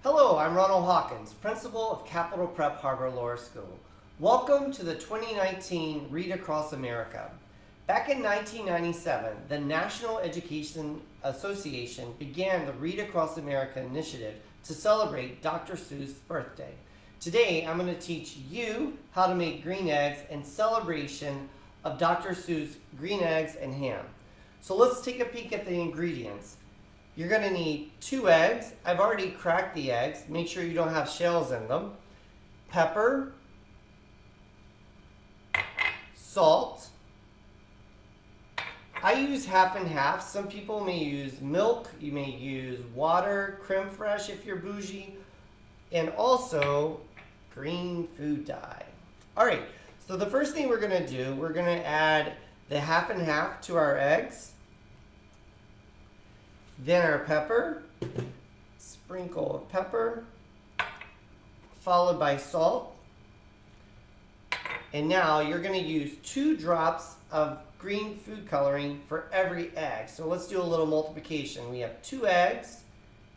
Hello, I'm Ronald Hawkins, Principal of Capital Prep Harbor Lower School. Welcome to the 2019 Read Across America. Back in 1997, the National Education Association began the Read Across America initiative to celebrate Dr. Seuss' birthday. Today, I'm going to teach you how to make green eggs in celebration of Dr. Seuss' green eggs and ham. So let's take a peek at the ingredients. You're going to need 2 eggs. I've already cracked the eggs. Make sure you don't have shells in them. Pepper, salt. I use half and half. Some people may use milk. You may use water, creme fraiche if you're bougie, and also green food dye. All right, so the first thing we're going to do, we're going to add the half and half to our eggs. Then our pepper, sprinkle of pepper, followed by salt. And now you're going to use 2 drops of green food coloring for every egg. So let's do a little multiplication. We have 2 eggs,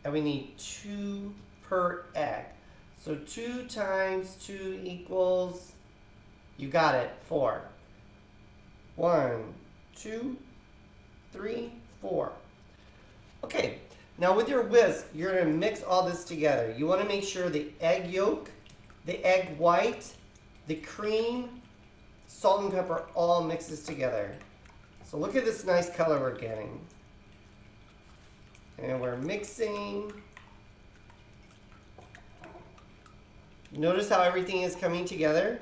and we need 2 per egg. So 2 times 2 equals, you got it, 4. 1, 2, 3, 4. Okay, now with your whisk, you're going to mix all this together. You want to make sure the egg yolk, the egg white, the cream, salt and pepper all mixes together. So look at this nice color we're getting. And we're mixing. Notice how everything is coming together.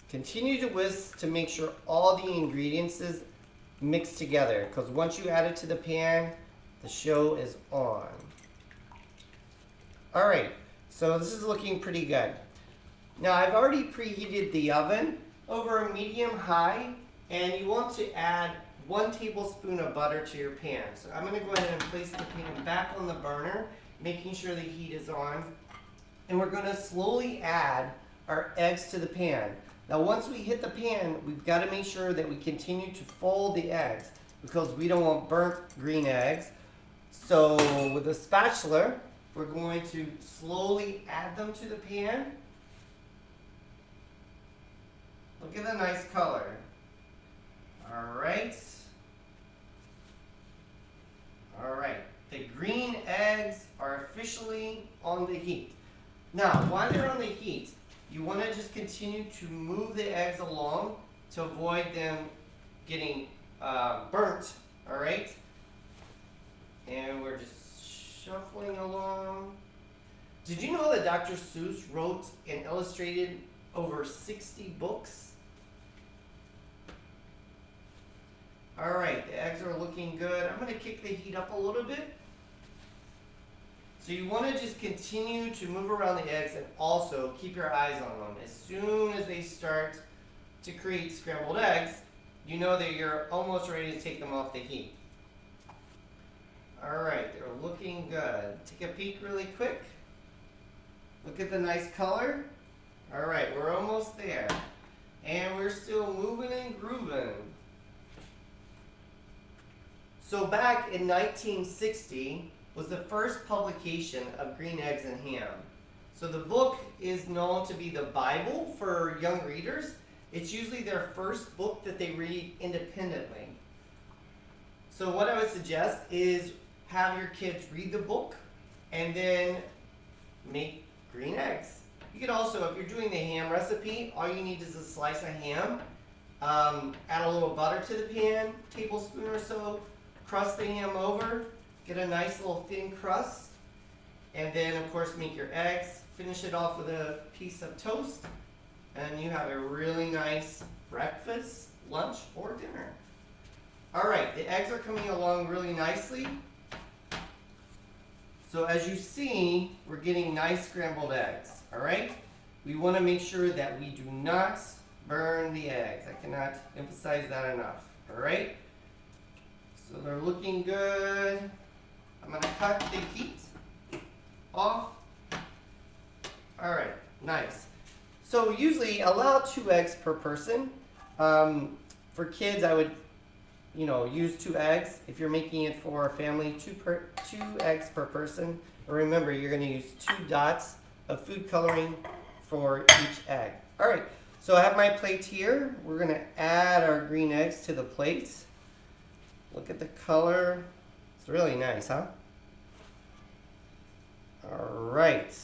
Continue to whisk to make sure all the ingredients mixed together, because once you add it to the pan, the show is on. All right, so this is looking pretty good. Now I've already preheated the oven over a medium-high, and you want to add 1 tablespoon of butter to your pan. So I'm going to go ahead and place the pan back on the burner, making sure the heat is on, and we're going to slowly add our eggs to the pan. Now once we hit the pan, we've got to make sure that we continue to fold the eggs, because we don't want burnt green eggs. So with a spatula, we're going to slowly add them to the pan. Look at the nice color. All right. All right. The green eggs are officially on the heat. Now, while they're on the heat, you want to just continue to move the eggs along to avoid them getting burnt, all right? And we're just shuffling along. Did you know that Dr. Seuss wrote and illustrated over 60 books? All right, the eggs are looking good. I'm going to kick the heat up a little bit. So you want to just continue to move around the eggs and also keep your eyes on them. As soon as they start to create scrambled eggs, you know that you're almost ready to take them off the heat. All right, they're looking good. Take a peek really quick. Look at the nice color. All right, we're almost there. And we're still moving and grooving. So back in 1960, was the first publication of Green Eggs and Ham. So the book is known to be the Bible for young readers. It's usually their first book that they read independently. So what I would suggest is have your kids read the book and then make green eggs. You could also, if you're doing the ham recipe, all you need is a slice of ham. Add a little butter to the pan, tablespoon or so, crust the ham over. Get a nice little thin crust, and then of course make your eggs, finish it off with a piece of toast, and you have a really nice breakfast, lunch, or dinner. All right, the eggs are coming along really nicely. So as you see, we're getting nice scrambled eggs, all right? We want to make sure that we do not burn the eggs. I cannot emphasize that enough, all right? So they're looking good. I'm going to cut the heat off. All right, nice. So usually allow 2 eggs per person. For kids, I would use 2 eggs. If you're making it for a family, 2 eggs per person. And remember, you're going to use 2 dots of food coloring for each egg. All right, so I have my plate here. We're going to add our green eggs to the plate. Look at the color. It's really nice, huh? All right.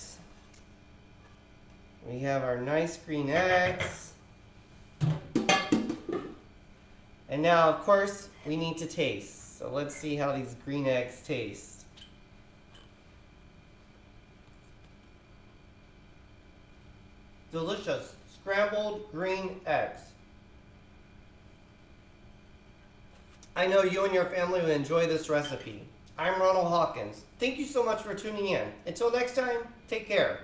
We have our nice green eggs. And now, of course, we need to taste. So let's see how these green eggs taste. Delicious scrambled green eggs. I know you and your family will enjoy this recipe. I'm Ronald Hawkins. Thank you so much for tuning in. Until next time, take care.